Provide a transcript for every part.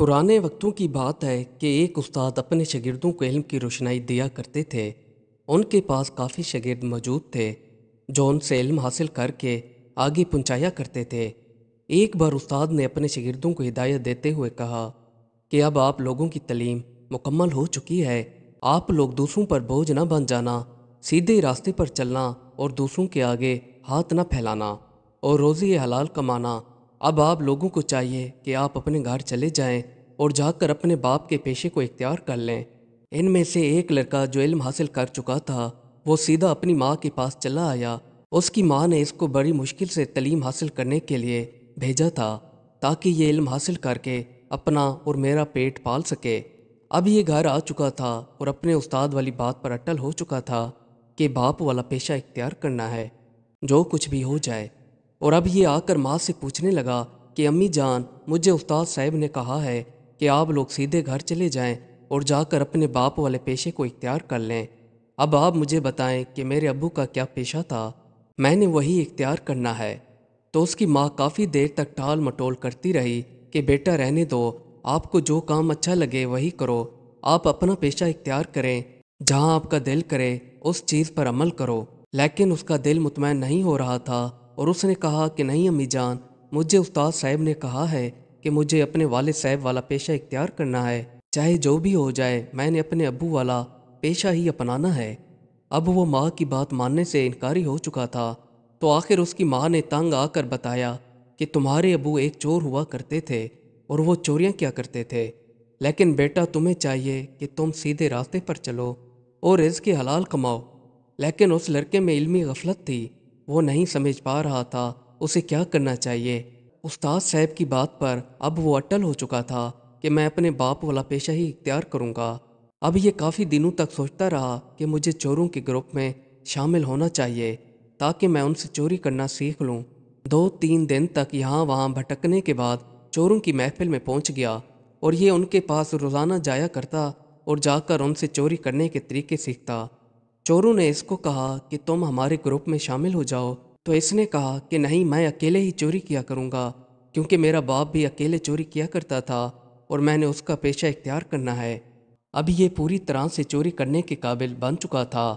पुराने वक्तों की बात है कि एक उस्ताद अपने शागिर्दों को इल्म की रोशनाई दिया करते थे। उनके पास काफ़ी शागिर्द मौजूद थे जो उनसे इल्म हासिल करके आगे पहुंचाया करते थे। एक बार उस्ताद ने अपने शागिर्दों को हिदायत देते हुए कहा कि अब आप लोगों की तालीम मुकम्मल हो चुकी है। आप लोग दूसरों पर बोझ न बन जाना, सीधे रास्ते पर चलना और दूसरों के आगे हाथ न फैलाना और रोज़ी हलाल कमाना। अब आप लोगों को चाहिए कि आप अपने घर चले जाएं और जाकर अपने बाप के पेशे को इख्तियार कर लें। इनमें से एक लड़का जो इल्म हासिल कर चुका था वो सीधा अपनी माँ के पास चला आया। उसकी माँ ने इसको बड़ी मुश्किल से तालीम हासिल करने के लिए भेजा था ताकि ये इल्म हासिल करके अपना और मेरा पेट पाल सके। अब ये घर आ चुका था और अपने उस्ताद वाली बात पर अटल हो चुका था कि बाप वाला पेशा इख्तियार करना है, जो कुछ भी हो जाए। और अब ये आकर माँ से पूछने लगा कि अम्मी जान, मुझे उस्ताद साहब ने कहा है कि आप लोग सीधे घर चले जाएं और जाकर अपने बाप वाले पेशे को इख्तियार कर लें। अब आप मुझे बताएं कि मेरे अब्बू का क्या पेशा था, मैंने वही इख्तियार करना है। तो उसकी माँ काफ़ी देर तक टाल मटोल करती रही कि बेटा रहने दो, आपको जो काम अच्छा लगे वही करो, आप अपना पेशा इख्तियार करें, जहाँ आपका दिल करे उस चीज़ पर अमल करो। लेकिन उसका दिल मुतमैन नहीं हो रहा था और उसने कहा कि नहीं अम्मी जान, मुझे उस्ताद साहब ने कहा है कि मुझे अपने वालिद साहब वाला पेशा इख्तियार करना है, चाहे जो भी हो जाए मैंने अपने अब्बू वाला पेशा ही अपनाना है। अब वो माँ की बात मानने से इनकारी हो चुका था। तो आखिर उसकी माँ ने तंग आकर बताया कि तुम्हारे अब्बू एक चोर हुआ करते थे और वो चोरियाँ क्या करते थे, लेकिन बेटा तुम्हें चाहिए कि तुम सीधे रास्ते पर चलो और रिज़्क़ हलाल कमाओ। लेकिन उस लड़के में इल्मी गफलत थी, वो नहीं समझ पा रहा था उसे क्या करना चाहिए। उस्ताद साहब की बात पर अब वो अटल हो चुका था कि मैं अपने बाप वाला पेशा ही इख्तियार करूँगा। अब ये काफ़ी दिनों तक सोचता रहा कि मुझे चोरों के ग्रुप में शामिल होना चाहिए ताकि मैं उनसे चोरी करना सीख लूँ। 2-3 दिन तक यहाँ वहाँ भटकने के बाद चोरों की महफिल में पहुँच गया और ये उनके पास रोज़ाना जाया करता और जाकर उनसे चोरी करने के तरीके सीखता। चोरों ने इसको कहा कि तुम हमारे ग्रुप में शामिल हो जाओ, तो इसने कहा कि नहीं, मैं अकेले ही चोरी किया करूँगा, क्योंकि मेरा बाप भी अकेले चोरी किया करता था और मैंने उसका पेशा इख्तियार करना है। अब ये पूरी तरह से चोरी करने के काबिल बन चुका था।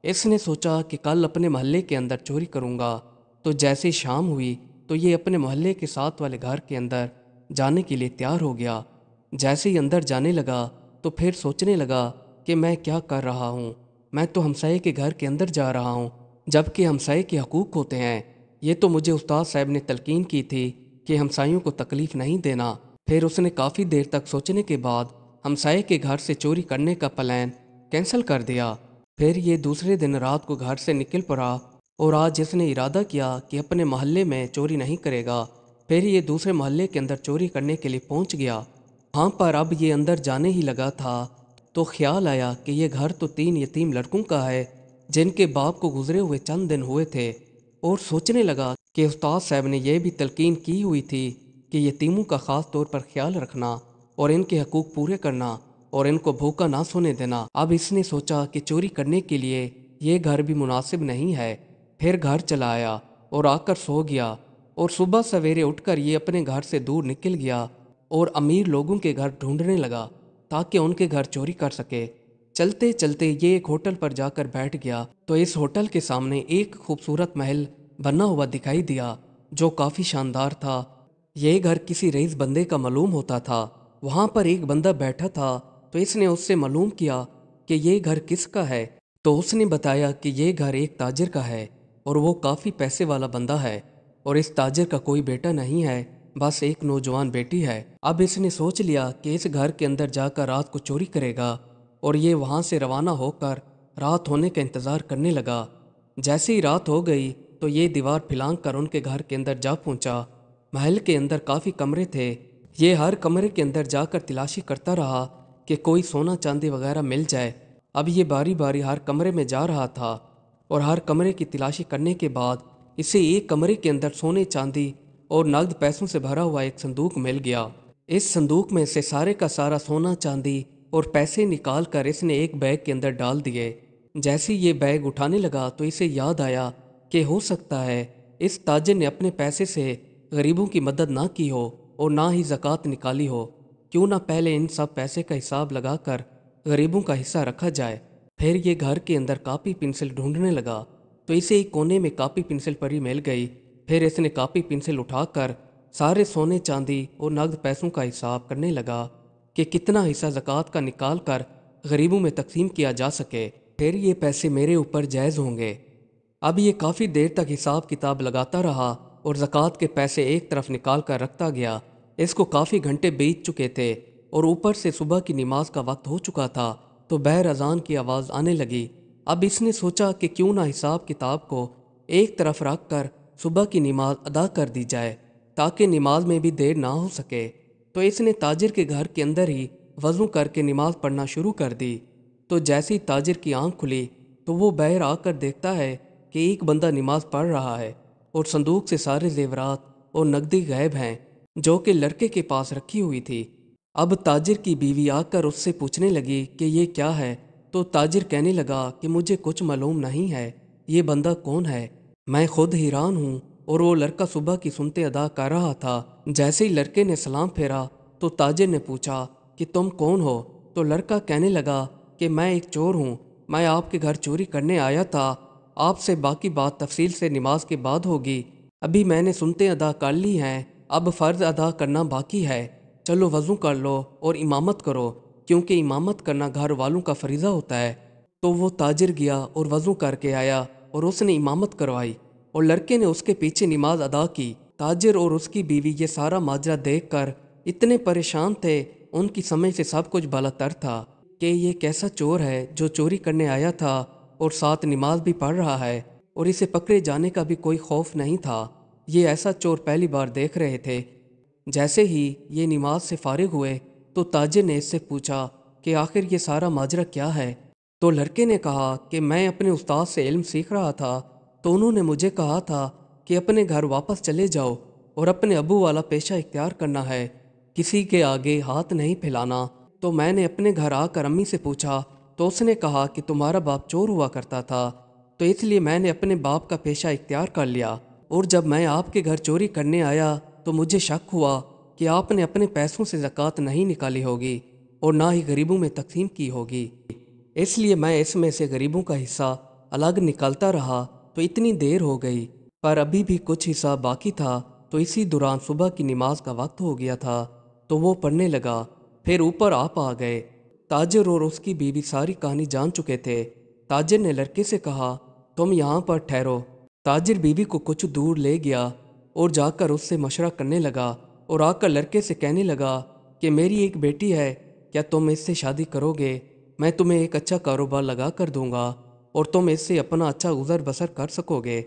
इसने सोचा कि कल अपने मोहल्ले के अंदर चोरी करूँगा। तो जैसे ही शाम हुई तो ये अपने मोहल्ले के साथ वाले घर के अंदर जाने के लिए तैयार हो गया। जैसे ही अंदर जाने लगा तो फिर सोचने लगा कि मैं क्या कर रहा हूँ, मैं तो हमसाये के घर के अंदर जा रहा हूँ, जबकि हमसाये के हकूक़ होते हैं। ये तो मुझे उस्ताद साहब ने तलकीन की थी कि हमसायों को तकलीफ़ नहीं देना। फिर उसने काफ़ी देर तक सोचने के बाद हमसाये के घर से चोरी करने का प्लान कैंसिल कर दिया। फिर ये दूसरे दिन रात को घर से निकल पड़ा और आज इसने इरादा किया कि अपने मोहल्ले में चोरी नहीं करेगा। फिर ये दूसरे मोहल्ले के अंदर चोरी करने के लिए पहुंच गया। वहाँ पर अब ये अंदर जाने ही लगा था तो ख्याल आया कि ये घर तो 3 यतीम लड़कों का है जिनके बाप को गुजरे हुए चंद दिन हुए थे। और सोचने लगा कि उस्ताद साहब ने यह भी तलकीन की हुई थी कि यतीमों का ख़ास तौर पर ख्याल रखना और इनके हकूक़ पूरे करना और इनको भूखा ना सोने देना। अब इसने सोचा कि चोरी करने के लिए ये घर भी मुनासिब नहीं है। फिर घर चला आया और आकर सो गया और सुबह सवेरे उठकर ये अपने घर से दूर निकल गया और अमीर लोगों के घर ढूंढने लगा ताकि उनके घर चोरी कर सके। चलते चलते ये एक होटल पर जाकर बैठ गया तो इस होटल के सामने एक खूबसूरत महल बना हुआ दिखाई दिया जो काफ़ी शानदार था। यह घर किसी रईस बंदे का मालूम होता था। वहाँ पर एक बंदा बैठा था तो इसने उससे मालूम किया कि ये घर किसका है। तो उसने बताया कि ये घर एक ताजिर का है और वो काफ़ी पैसे वाला बंदा है और इस ताजिर का कोई बेटा नहीं है, बस एक नौजवान बेटी है। अब इसने सोच लिया कि इस घर के अंदर जाकर रात को चोरी करेगा और ये वहाँ से रवाना होकर रात होने का इंतज़ार करने लगा। जैसे ही रात हो गई तो ये दीवार फिलांग कर उनके घर के अंदर जा पहुँचा। महल के अंदर काफ़ी कमरे थे। ये हर कमरे के अंदर जाकर तलाशी करता रहा कि कोई सोना चांदी वगैरह मिल जाए। अब ये बारी बारी हर कमरे में जा रहा था और हर कमरे की तलाशी करने के बाद इसे एक कमरे के अंदर सोने चांदी और नगद पैसों से भरा हुआ एक संदूक मिल गया। इस संदूक में से सारे का सारा सोना चांदी और पैसे निकाल कर इसने एक बैग के अंदर डाल दिए। जैसे ही ये बैग उठाने लगा तो इसे याद आया कि हो सकता है इस ताजिर ने अपने पैसे से गरीबों की मदद ना की हो और ना ही ज़कात निकाली हो। کیوں نہ پہلے ان سب پیسے کا حساب لگا کر غریبوں کا حصہ رکھا جائے۔ پھر یہ گھر کے اندر کاپی پنسل ڈھونڈنے لگا تو اسے ایک کونے میں کاپی پنسل پڑی مل گئی۔ پھر اس نے کاپی پنسل اٹھا کر سارے سونے چاندی اور نقد پیسوں کا حساب کرنے لگا کہ کتنا حصہ زکوٰۃ کا نکال کر غریبوں میں تقسیم کیا جا سکے، پھر یہ پیسے میرے اوپر جائز ہوں گے۔ اب یہ کافی دیر تک حساب کتاب لگاتا رہا اور زکوٰۃ کے پیسے ایک طرف نکال کر رکھتا گیا۔ اس کو کافی گھنٹے بیت چکے تھے اور اوپر سے صبح کی نماز کا وقت ہو چکا تھا تو بہر اذان کی آواز آنے لگی۔ اب اس نے سوچا کہ کیوں نہ حساب کتاب کو ایک طرف رکھ کر صبح کی نماز ادا کر دی جائے تاکہ نماز میں بھی دیر نہ ہو سکے۔ تو اس نے تاجر کے گھر کے اندر ہی وضو کر کے نماز پڑھنا شروع کر دی۔ تو جیسی تاجر کی آنکھ کھلی تو وہ باہر آ کر دیکھتا ہے کہ ایک بندہ نماز پڑھ رہا ہے اور صندوق سے سارے زیورات اور نقدی غائب ہیں جو کہ لڑکے کے پاس رکھی ہوئی تھی۔ اب تاجر کی بیوی آ کر اس سے پوچھنے لگی کہ یہ کیا ہے، تو تاجر کہنے لگا کہ مجھے کچھ معلوم نہیں ہے، یہ بندہ کون ہے، میں خود حیران ہوں۔ اور وہ لڑکا صبح کی سنتے ادا کر رہا تھا۔ جیسے ہی لڑکے نے سلام پھیرا تو تاجر نے پوچھا کہ تم کون ہو؟ تو لڑکا کہنے لگا کہ میں ایک چور ہوں، میں آپ کے گھر چوری کرنے آیا تھا، آپ سے باقی بات تفصیل سے نماز کے بعد ہوگی، ابھی میں نے سنتے ادا کر لی ہیں، اب فرض ادا کرنا باقی ہے، چلو وضو کر لو اور امامت کرو، کیونکہ امامت کرنا گھر والوں کا فریضہ ہوتا ہے۔ تو وہ تاجر گیا اور وضو کر کے آیا اور اس نے امامت کروائی اور لڑکے نے اس کے پیچھے نماز ادا کی۔ تاجر اور اس کی بیوی یہ سارا ماجرا دیکھ کر اتنے پریشان تھے، ان کی سمجھ سے سب کچھ بالاتر تھا کہ یہ کیسا چور ہے جو چوری کرنے آیا تھا اور ساتھ نماز بھی پڑھ رہا ہے، اور اسے پکڑے جانے کا بھی کوئی خوف نہیں تھا۔ یہ ایسا چور پہلی بار دیکھ رہے تھے۔ جیسے ہی یہ نماز سے فارغ ہوئے تو تاجر نے اس سے پوچھا کہ آخر یہ سارا ماجرا کیا ہے؟ تو لڑکے نے کہا کہ میں اپنے استاد سے علم سیکھ رہا تھا تو انہوں نے مجھے کہا تھا کہ اپنے گھر واپس چلے جاؤ اور اپنے ابو والا پیشہ اختیار کرنا ہے، کسی کے آگے ہاتھ نہیں پھیلانا۔ تو میں نے اپنے گھر آ کر امی سے پوچھا تو اس نے کہا کہ تمہارا باپ چور ہوا کرتا تھا، تو اس لیے میں نے اپنے باپ کا پیشہ اختیار کر لیا، اور جب میں آپ کے گھر چوری کرنے آیا تو مجھے شک ہوا کہ آپ نے اپنے پیسوں سے زکوٰۃ نہیں نکالی ہوگی اور نہ ہی غریبوں میں تقسیم کی ہوگی، اس لیے میں اس میں سے غریبوں کا حصہ الگ نکالتا رہا تو اتنی دیر ہو گئی، پر ابھی بھی کچھ حصہ باقی تھا۔ تو اسی دوران صبح کی نماز کا وقت ہو گیا تھا تو وہ پڑھنے لگا، پھر اوپر آپ آ گئے۔ تاجر اور اس کی بیوی ساری کہانی جان چکے تھے۔ تاجر نے لڑکے سے کہا تم یہاں پر ٹھہرو۔ تاجر بیوی کو کچھ دور لے گیا اور جا کر اس سے مشورہ کرنے لگا اور آ کر لڑکے سے کہنے لگا کہ میری ایک بیٹی ہے، کیا تم اس سے شادی کرو گے؟ میں تمہیں ایک اچھا کاروبار لگا کر دوں گا اور تم اس سے اپنا اچھا گزر بسر کر سکو گے۔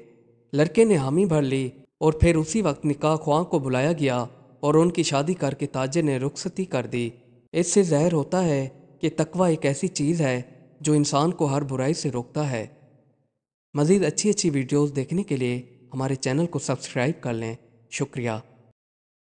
لڑکے نے حامی بھر لی اور پھر اسی وقت نکاح خواہ کو بلایا گیا اور ان کی شادی کر کے تاجر نے رخصتی کر دی۔ اس سے ظاہر ہوتا ہے کہ تقوی ایک ایسی چیز ہے جو انسان کو ہر برائی سے روکتا ہے۔ مزید اچھی ویڈیوز دیکھنے کے لیے ہمارے چینل کو سبسکرائب کر لیں۔ شکریہ۔